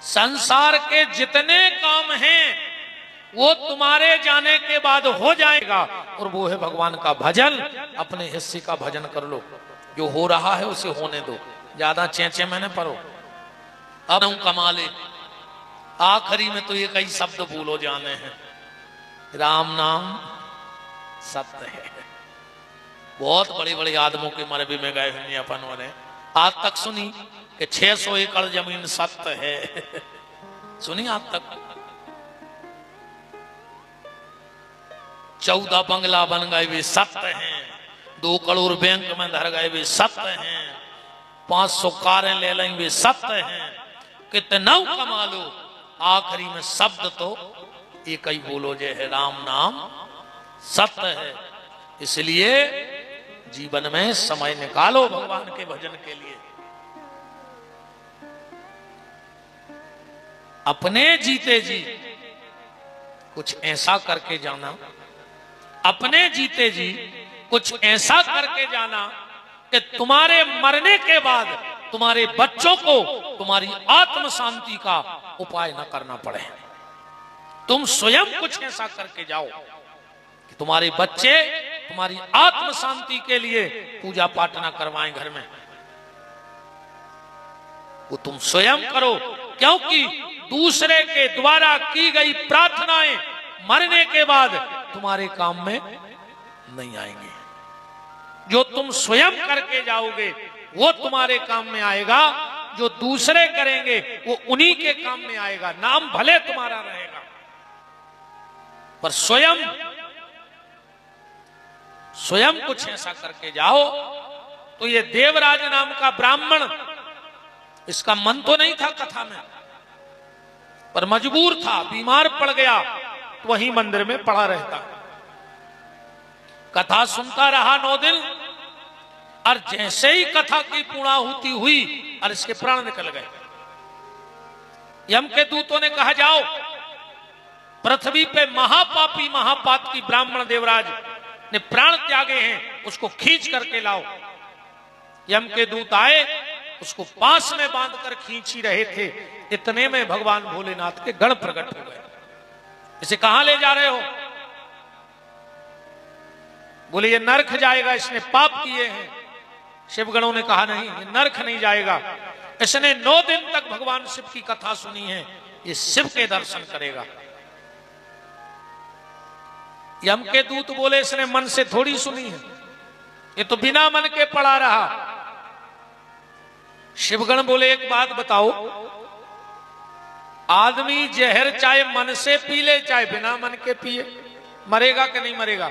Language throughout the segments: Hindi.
संसार के जितने काम हैं वो तुम्हारे जाने के बाद हो जाएगा, और वो है भगवान का भजन। अपने हिस्से का भजन कर लो, जो हो रहा है उसे होने दो, ज्यादा चेंचे मैंने पढ़ो। अब कमाले आखिरी में तो ये कई शब्द भूलो जाने हैं, राम नाम सत्य है। बहुत बड़े बड़े आदमों के मरबे में गए हुए अपन ने आज तक सुनी कि 600 एकड़ जमीन सत्य है, सुनी आज तक? 14 बंगला बन गए वे सत्य हैं, 2 करोड़ बैंक में धर गए वे सत्य हैं, 500 कारें ले लें वे सत्य हैं, कितना कमा लो, आखिरी में शब्द तो एक ही बोलो जे है राम नाम सत्य है। इसलिए जीवन में समय निकालो भगवान के भजन के लिए। अपने जीते जी कुछ ऐसा करके जाना, अपने जीते जी कुछ ऐसा करके जाना कि तुम्हारे मरने के बाद तुम्हारे बच्चों को तुम्हारी आत्म शांति का उपाय न करना पड़े। तुम स्वयं कुछ ऐसा करके जाओ कि तुम्हारे बच्चे तुम्हारी आत्म शांति के लिए पूजा पाठ ना करवाएं घर में, वो तुम स्वयं करो, क्योंकि दूसरे के द्वारा की गई प्रार्थनाएं मरने के बाद तुम्हारे काम में नहीं आएंगे। जो तुम स्वयं करके जाओगे वो तुम्हारे काम में आएगा, जो दूसरे करेंगे वो उन्हीं के काम में आएगा। नाम भले तुम्हारा रहेगा पर स्वयं कुछ ऐसा करके जाओ। तो ये देवराज नाम का ब्राह्मण, इसका मन तो नहीं था कथा में, पर मजबूर था, बीमार पड़ गया तो वहीं मंदिर में पड़ा रहता। कथा सुनता रहा 9 दिन, और जैसे ही कथा की पूर्णाहुति हुई और इसके प्राण निकल गए। यम के दूतों ने कहा जाओ पृथ्वी पे महापापी महापातकी ब्राह्मण देवराज ने प्राण त्यागे हैं, उसको खींच करके लाओ। यम के दूत आए, उसको पास में बांधकर खींच ही रहे थे, इतने में भगवान भोलेनाथ के गण प्रकट हो गए। इसे कहां ले जा रहे हो? बोले ये नरक जाएगा, इसने पाप किए हैं। शिवगणों ने कहा नहीं, ये नरक नहीं जाएगा, इसने 9 दिन तक भगवान शिव की कथा सुनी है, ये शिव के दर्शन करेगा। यम के दूत बोले इसने मन से थोड़ी सुनी है, ये तो बिना मन के पड़ा रहा। शिवगण बोले एक बात बताओ, आदमी जहर चाहे मन से पी ले चाहे बिना मन के पिए, मरेगा कि नहीं मरेगा?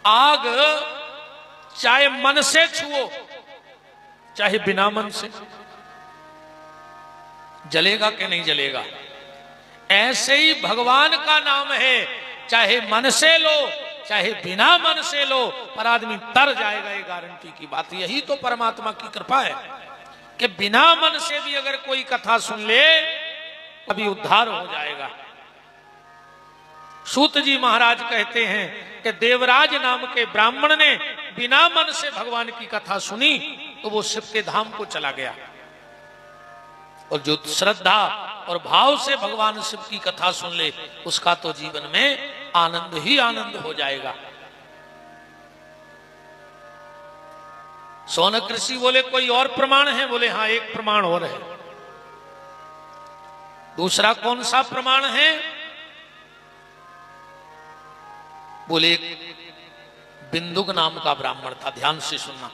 आग चाहे मन से छुओ चाहे बिना मन से, जलेगा कि नहीं जलेगा? ऐसे ही भगवान का नाम है, चाहे मन से लो चाहे बिना मन से लो, पर आदमी तर जाएगा, ये गारंटी की बात। यही तो परमात्मा की कृपा है कि बिना मन से भी अगर कोई कथा सुन ले अभी उद्धार हो जाएगा। सूत जी महाराज कहते हैं कि देवराज नाम के ब्राह्मण ने बिना मन से भगवान की कथा सुनी तो वो शिव के धाम को चला गया, और जो श्रद्धा और भाव से भगवान शिव की कथा सुन ले उसका तो जीवन में आनंद ही आनंद हो जाएगा। सोनक ऋषि बोले कोई और प्रमाण है? बोले हाँ एक प्रमाण और है। दूसरा कौन सा प्रमाण है? बोले बिंदुक नाम का ब्राह्मण था, ध्यान से सुनना।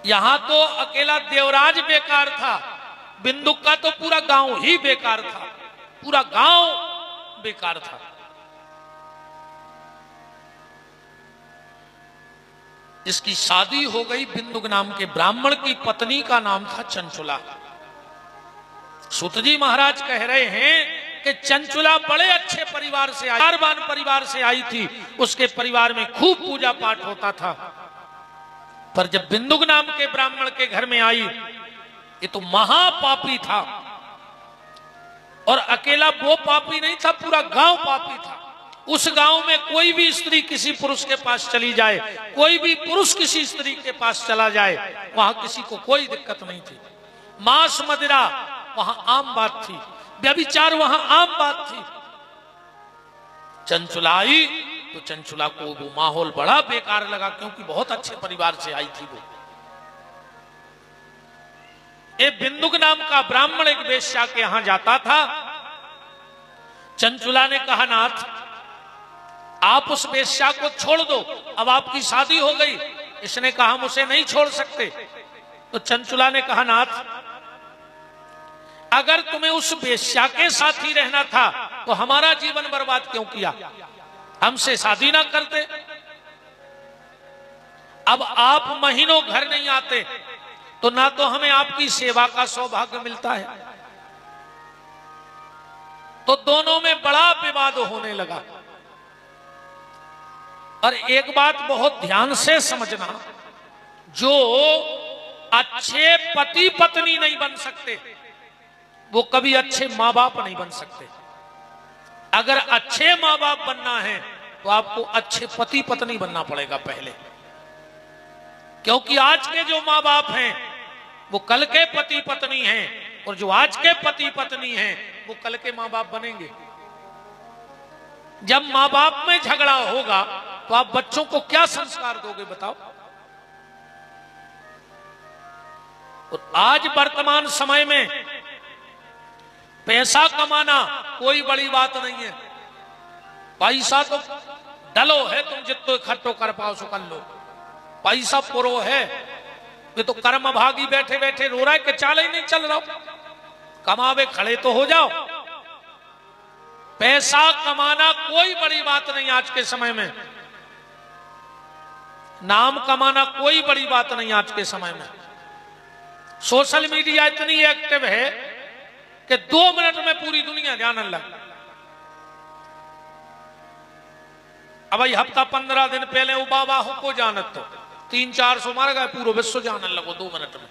यहां तो अकेला देवराज बेकार था, बिंदुक का तो पूरा गांव ही बेकार था, पूरा गांव बेकार था। इसकी शादी हो गई बिंदुक नाम के ब्राह्मण की पत्नी का नाम था चंचुला। सूत जी महाराज कह रहे हैं कि चंचुला बड़े अच्छे परिवार से आई, कारवान परिवार से आई थी, उसके परिवार में खूब पूजा पाठ होता था। पर जब बिंदुक नाम के ब्राह्मण के घर में आई, ये तो महापापी था, और अकेला वो पापी नहीं था, पूरा गांव पापी था। उस गांव में कोई भी स्त्री किसी पुरुष के पास चली जाए, कोई भी पुरुष किसी स्त्री के पास चला जाए, वहां किसी को कोई दिक्कत नहीं थी। मांस मदिरा वहां आम बात थी, व्यभिचार वहां आम बात थी। चंचुला आई तो चंचुला को वो माहौल बड़ा बेकार लगा, क्योंकि बहुत अच्छे परिवार से आई थी वो। एक बिंदुक नाम का ब्राह्मण एक वेश्या के यहां जाता था। चंचुला ने कहा, नाथ आप उस वेश्या को छोड़ दो, अब आपकी शादी हो गई। इसने कहा, हम उसे नहीं छोड़ सकते। तो चंचुला ने कहा, नाथ अगर तुम्हें उस वेश्या के साथ ही रहना था तो हमारा जीवन बर्बाद क्यों किया, हमसे शादी ना करते। अब आप महीनों घर नहीं आते तो ना तो हमें आपकी सेवा का सौभाग्य मिलता है। तो दोनों में बड़ा विवाद होने लगा। और एक बात बहुत ध्यान से समझना, जो अच्छे पति पत्नी नहीं बन सकते वो कभी अच्छे मां बाप नहीं बन सकते। अगर अच्छे मां बाप बनना है तो आपको अच्छे पति पत्नी बनना पड़ेगा पहले, क्योंकि आज के जो मां बाप हैं वो कल के पति पत्नी हैं, और जो आज के पति पत्नी हैं वो कल के मां बाप बनेंगे। जब मां बाप में झगड़ा होगा तो आप बच्चों को क्या संस्कार दोगे बताओ। और आज वर्तमान समय में पैसा कमाना कोई बड़ी बात नहीं है। पैसा तो डलो है, तुम जितना इकट्ठो कर पाओ सो कर लो। पैसा पुरो है, ये तो कर्म भागी बैठे बैठे रो रहा है कि चाल ही नहीं चल रहा। कमावे खड़े तो हो जाओ। पैसा कमाना कोई बड़ी बात नहीं आज के समय में। नाम कमाना कोई बड़ी बात नहीं आज के समय में। सोशल मीडिया इतनी एक्टिव है कि 2 मिनट में पूरी दुनिया जानने लग। अब भाई हफ्ता 15 दिन पहले वो बाबा को जानत तो 300-400 मार गए, पूरा विश्व जानने लगो 2 मिनट में।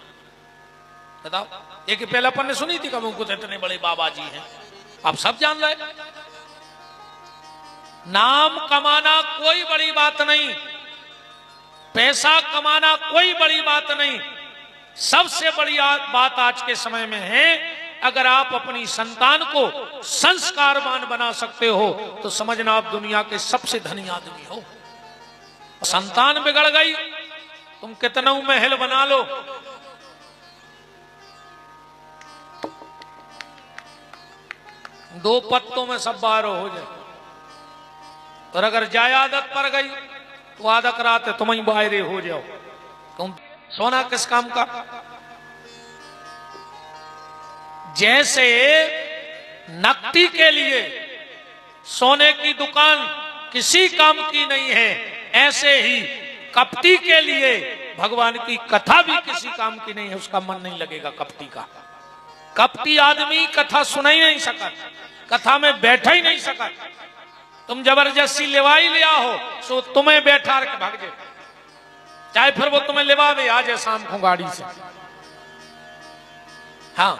बताओ, एक पहले अपन ने सुनी थी कभी कुछ इतने बड़े बाबा जी हैं, आप सब जान रहे। नाम कमाना कोई बड़ी बात नहीं, पैसा कमाना कोई बड़ी बात नहीं। सबसे बड़ी बात आज के समय में है, अगर आप अपनी संतान को संस्कारवान बना सकते हो तो समझना आप दुनिया के सबसे धनी आदमी हो। संतान बिगड़ गई, तुम कितना महल बना लो, दो पत्तों में सब बारो हो जाए। और अगर जाय आदत पड़ गई तो आधा कराते तुम ही बाहरे हो जाओ। तुम सोना किस काम का। जैसे नकदी के लिए सोने की दुकान किसी काम की नहीं है, ऐसे ही कपटी के लिए भगवान की कथा भी किसी काम की नहीं है। उसका मन नहीं लगेगा कपटी का। कपटी आदमी कथा सुना ही नहीं सका, कथा में बैठा ही नहीं सका। तुम जबरदस्ती लेवाई लिया हो सो तुम्हें बैठा के भाग जाए, चाहे फिर वो तुम्हें लेवावे आ जाए शाम को गाड़ी से। हाँ,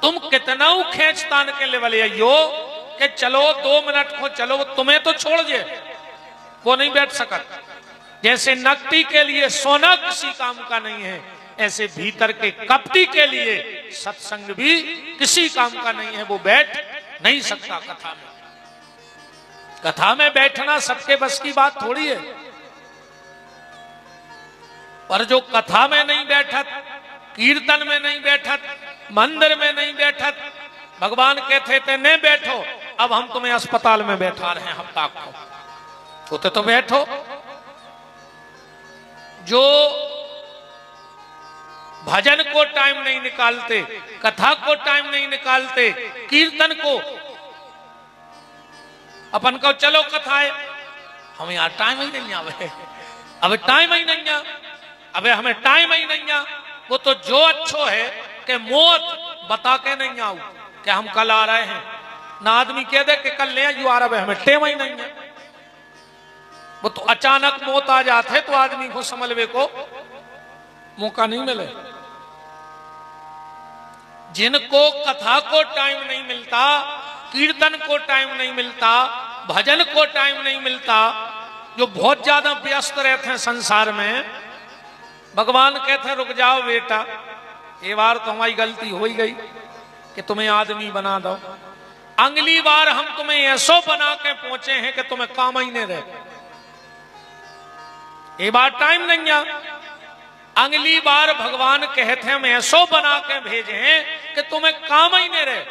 तुम कितना खेच तान के लेवल यो कि चलो 2 मिनट को चलो, तुम्हें तो छोड़ दे, वो नहीं बैठ सका। जैसे नकदी के लिए सोना किसी काम का नहीं है, ऐसे भीतर के कपटी के लिए सत्संग भी किसी काम का नहीं है। वो बैठ नहीं सकता कथा में। कथा में बैठना सबके बस की बात थोड़ी है। पर जो कथा में नहीं बैठत, कीर्तन में नहीं बैठत, मंदिर में नहीं बैठत, भगवान कहते थे नहीं बैठो, अब हम तुम्हें अस्पताल में बैठा रहे हैं हफ्ता को, होते तो बैठो। जो भजन को टाइम नहीं निकालते, कथा को टाइम नहीं निकालते, कीर्तन को, अपन को चलो कथा है, हमें यार टाइम ही नहीं आवे, अब टाइम ही नहीं आ, अबे हमें टाइम ही नहीं आ। वो तो जो अच्छो है कि मौत बता के नहीं आऊ कि हम कल आ रहे हैं, ना आदमी कह दे कि कल ले यू आ रहा है, हमें टेम ही नहीं है। वो तो अचानक मौत आ जाते तो आदमी को समझवे को मौका नहीं मिले। जिनको कथा को टाइम नहीं मिलता, कीर्तन को टाइम नहीं मिलता, भजन को टाइम नहीं मिलता, जो बहुत ज्यादा व्यस्त रहते हैं संसार में, भगवान कहते हैं रुक जाओ बेटा, ये बार तो हमारी गलती हो ही गई कि तुम्हें आदमी बना दो, अगली बार हम तुम्हें ऐसो बना के पहुंचे हैं कि तुम्हें काम ही नहीं रहे। ये बार टाइम नहीं है, अगली बार भगवान कहते हैं हम ऐसो बना के भेजे हैं कि तुम्हें काम ही नहीं रहे।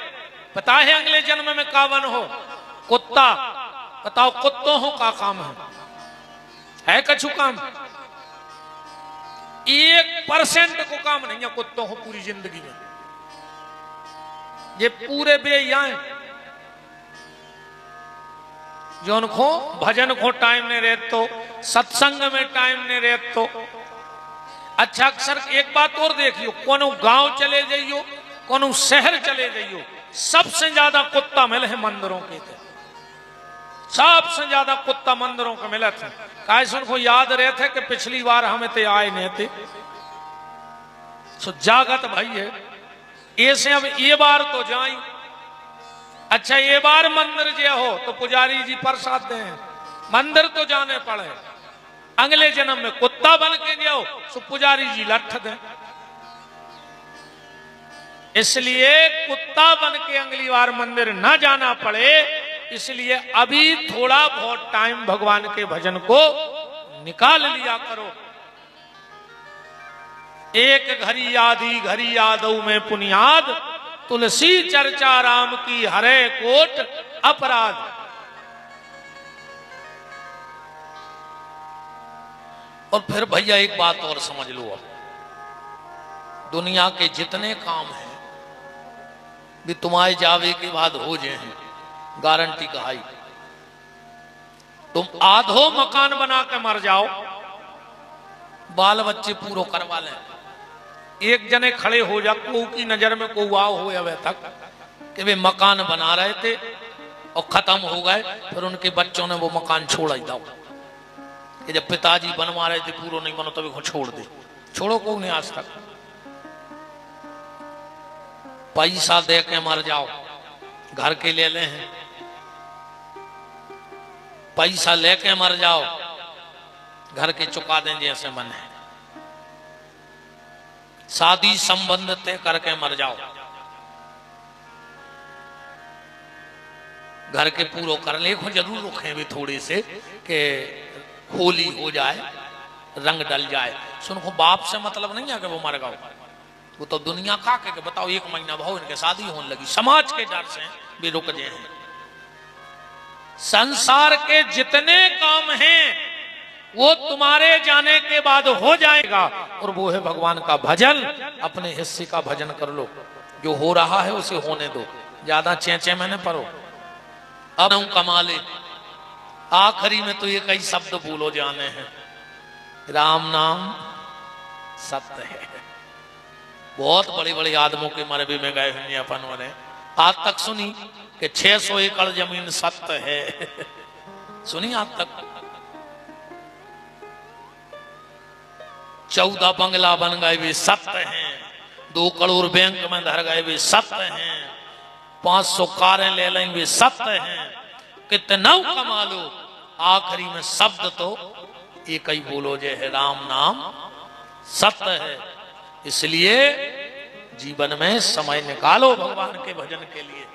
पता है अगले जन्म में का बन हो? कुत्ता। बताओ कुत्तों हो का काम है कछु काम? 1% को काम नहीं है कुत्तों हो पूरी जिंदगी में। ये पूरे बेइया हैं जो उनको भजन को टाइम नहीं रहते तो, सत्संग में टाइम नहीं रहते तो। अच्छा अक्सर एक बात और देखियो, कोनो गांव चले जाइयो, कोनो शहर चले जाइयो, सबसे ज्यादा कुत्ता मिले है मंदिरों के थे। सबसे ज्यादा कुत्ता मंदिरों के मिले थे। काहे उनको याद रहते कि पिछली बार हमें ते आए नहीं थे, सो जागत भाई है ऐसे अब ये बार तो जाई। अच्छा ये बार मंदिर जे हो तो पुजारी जी प्रसाद दें, मंदिर तो जाने पड़े। अगले जन्म में कुत्ता बन के जाओ तो पुजारी जी लठ दें। इसलिए कुत्ता बन के अगली बार मंदिर ना जाना पड़े, इसलिए अभी थोड़ा बहुत टाइम भगवान के भजन को निकाल लिया करो। एक घड़ी आधी घड़ी यादव में पुनियाद, तुलसी चर्चा राम की हरे कोट अपराध। और फिर भैया एक बात और समझ लो, अब दुनिया के जितने काम हैं भी तुम्हारे जावे के बाद हो जाए हैं, गारंटी कहाई। तुम आधो मकान बना के मर जाओ, बाल बच्चे पूरो करवा लें। एक जने खड़े हो जा, को की नजर में को वाव हो अवे तक कि वे मकान बना रहे थे और खत्म हो गए, फिर उनके बच्चों ने वो मकान छोड़ ही दो कि जब पिताजी बनवा रहे थे पूरा नहीं बनो तभी छोड़ दे। छोड़ो को नहीं आज तक। पैसा दे के मर जाओ, घर के ले ले हैं, पैसा लेके मर जाओ, घर के चुका दें जैसे मन है। शादी संबंध तय करके मर जाओ, घर के पूरो कर ले। जरूर रखे भी थोड़े से कि होली हो जाए, रंग डल जाए। सुनो बाप से मतलब नहीं है कि वो मर गए, वो तो दुनिया खा के बताओ 1 महीना भाव इनके शादी होने लगी, समाज के डर से भी रुक गए हैं। संसार के जितने काम हैं वो तुम्हारे जाने के बाद हो जाएगा, और वो है भगवान का भजन। अपने हिस्से का भजन कर लो, जो हो रहा है उसे होने दो, ज्यादा चेंचे में न पड़ो। अब कमा ले, आखिरी में तो ये कई शब्द भूलो जाने हैं, राम नाम सत्य है। बहुत बड़े बड़े आदमों के मरबे में गए हुए अपन वाले, आज तक सुनी कि 600 एकड़ जमीन सत्य है? सुनी आज तक? 14 बंगला बन गए भी सत्य हैं, 2 करोड़ बैंक में धर गए भी सत्य हैं, 500 कारें ले लेंगे भी सत्य हैं। कितना कमा लो, आखिरी में शब्द तो एक ही बोलो जे है, राम नाम सत्य है। इसलिए जीवन में समय निकालो भगवान के भजन के लिए।